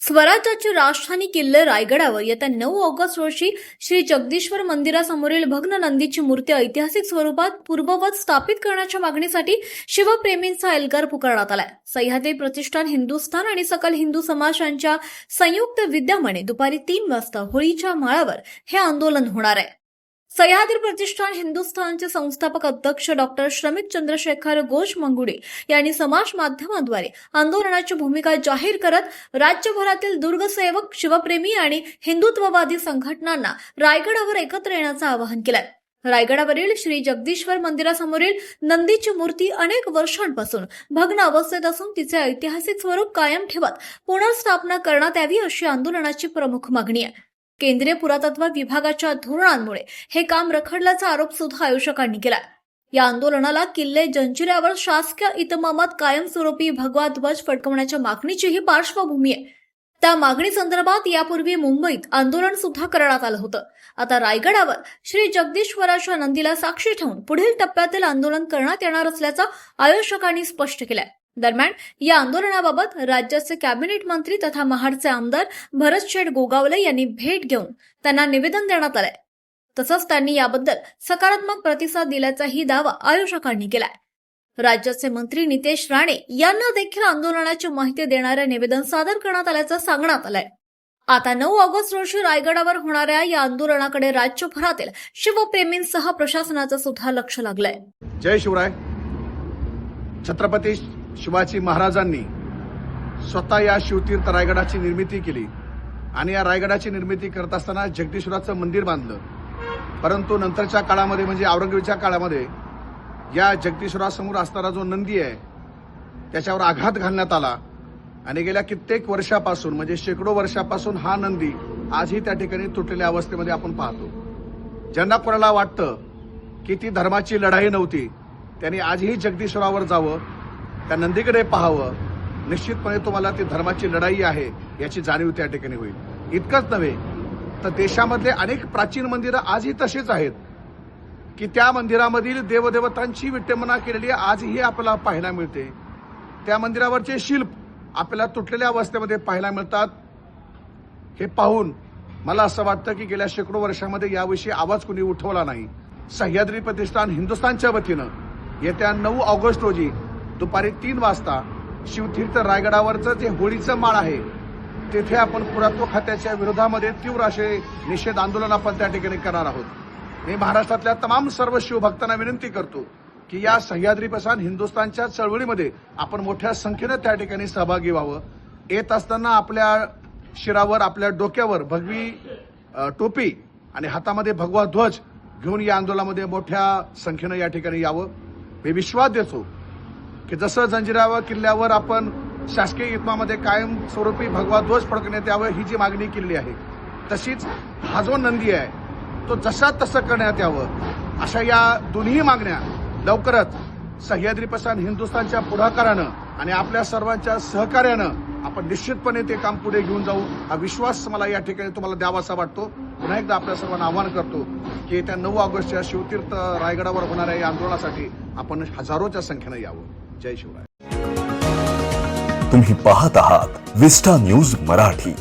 स्वराज्याची राजधानी किल्ले रायगडावर येत्या 9 ऑगस्ट रोजी श्री जगदीश्वर मंदिरासमोरील भग्न नंदीची मूर्ती ऐतिहासिक स्वरूपात पूर्ववत स्थापित करण्याच्या मागणीसाठी शिवप्रेमींचा एल्गार पुकारण्यात आलाय। सह्याद्री प्रतिष्ठान हिंदुस्थान आणि सकल हिंदू समाज यांच्या संयुक्त विद्यमाने दुपारी 3 वाजता होळीच्या माळावर हे आंदोलन होणार आहे। सह्याद्री प्रतिष्ठान हिंदुस्थानचे संस्थापक अध्यक्ष डॉक्टर श्रमिक चंद्रशेखर घोष मंगुडे यांनी समाज माध्यमाद्वारे आंदोलनाची भूमिका जाहीर करत राज्यभरातील दुर्गसेवक, शिवप्रेमी आणि हिंदुत्ववादी संघटनांना रायगडावर एकत्र येण्याचं आवाहन केलंय। रायगडावरील श्री जगदीश्वर मंदिरासमोरील नंदीची मूर्ती अनेक वर्षांपासून भग्न अवस्थेत असून तिचे ऐतिहासिक स्वरूप कायम ठेवत पुनर्स्थापना करण्यात यावी अशी आंदोलनाची प्रमुख मागणी आहे। केंद्रीय पुरातत्व विभागाच्या धोरणांमुळे हे काम रखडल्याचा आरोप सुद्धा आयोजकांनी केला। या आंदोलनाला किल्ले जंजिऱ्यावर शासकीय इतमामात कायमस्वरूपी भगवा ध्वज फडकवण्याच्या मागणीचीही पार्श्वभूमी आहे। त्या मागणीसंदर्भात यापूर्वी मुंबईत आंदोलन सुद्धा करण्यात आलं होतं। आता रायगडावर श्री जगदीश्वराच्या नंदीला साक्षी ठेवून पुढील टप्प्यातील आंदोलन करण्यात येणार असल्याचं आयोजकांनी स्पष्ट केलंय। दरम्यान या आंदोलनाबाबत राज्याचे कॅबिनेट मंत्री तथा महाडचे आमदार भरतशेठ गोगावले यांनी भेट घेऊन त्यांना निवेदन देण्यात आलंय। तसंच त्यांनी याबद्दल सकारात्मक प्रतिसाद दिल्याचाही दावा आयोजकांनी केलाय। राज्याचे मंत्री नितेश राणे यांना देखील आंदोलनाची माहिती देणारे निवेदन सादर करण्यात आल्याचं सांगण्यात आलंय। आता 9 ऑगस्ट रोजी रायगडावर होणाऱ्या या आंदोलनाकडे राज्यभरातील शिवप्रेमींसह प्रशासनाचं सुद्धा लक्ष लागलंय। जय शिवराय। छत्रपती शिवाजी महाराजांनी स्वतः या शिवतीर्थ रायगडाची निर्मिती केली आणि या रायगडाची निर्मिती करत असताना जगदीश्वराचं मंदिर बांधलं। परंतु नंतरच्या काळामध्ये म्हणजे औरंगजेबाच्या काळामध्ये या जगदीश्वरासमोर असणारा जो नंदी आहे त्याच्यावर आघात घालण्यात आला आणि गेल्या कित्येक वर्षापासून म्हणजे शेकडो वर्षापासून हा नंदी आजही त्या ठिकाणी तुटलेल्या अवस्थेमध्ये आपण पाहतो। ज्यांना कोणाला वाटतं की ती धर्माची लढाई नव्हती त्यांनी आजही जगदीश्वरावर जावं, त्या नंदीकडे पाहावं। निश्चितपणे तुम्हाला ती धर्माची लढाई आहे याची जाणीव त्या ठिकाणी होईल। इतकंच नव्हे तर देशामधले अनेक प्राचीन मंदिरं आजही तशीच आहेत की त्या मंदिरामधील देवदेवतांची विटंबना केलेली आजही आपल्याला पाहायला मिळते। त्या मंदिरावरचे शिल्प आपल्याला तुटलेल्या अवस्थेमध्ये पाहायला मिळतात। हे पाहून मला असं वाटतं की गेल्या शेकडो वर्षामध्ये याविषयी आवाज कुणी उठवला नाही। सह्याद्री प्रतिष्ठान हिंदुस्थानच्या वतीनं येत्या 9 ऑगस्ट रोजी दुपारी 3 वाजता शिवतीर्थ रायगडावरचं जे होळीचं माळ आहे तेथे आपण पुरातत्व खात्याच्या विरोधामध्ये तीव्र असे निषेध आंदोलन आपण त्या ठिकाणी करणार आहोत। मी महाराष्ट्रातल्या तमाम सर्व शिवभक्तांना विनंती करतो की या सह्याद्री प्रतिष्ठान हिंदुस्थानच्या चळवळीमध्ये आपण मोठ्या संख्येनं त्या ठिकाणी सहभागी व्हावं। येत असताना आपल्या शिरावर, आपल्या डोक्यावर भगवी टोपी आणि हातामध्ये भगवा ध्वज घेऊन या आंदोलनामध्ये मोठ्या संख्येनं या ठिकाणी यावं। मी विश्वास देतो की जसं जंजिरावर किल्ल्यावर आपण शासकीय इतमामध्ये कायम स्वरूपी भगवा ध्वज फडकण्यात यावं ही जी मागणी केली आहे तशीच हा जो नंदी आहे तो जसा तसं करण्यात यावं अशा या दोन्ही मागण्या लवकरच सह्याद्री प्रतिष्ठान हिंदुस्थानच्या पुढाकारानं आणि आपल्या सर्वांच्या सहकार्यानं आपण निश्चितपणे ते काम पुढे घेऊन जाऊ हा विश्वास मला या ठिकाणी तुम्हाला द्यावासा वाटतो। पुन्हा एकदा आपल्या सर्वांना आवाहन करतो की येत्या 9 ऑगस्टच्या शिवतीर्थ रायगडावर होणाऱ्या या आंदोलनासाठी आपण हजारोच्या संख्येनं यावं। जय शिवराय। तुम्ही पाहत आहात विस्टा न्यूज मराठी।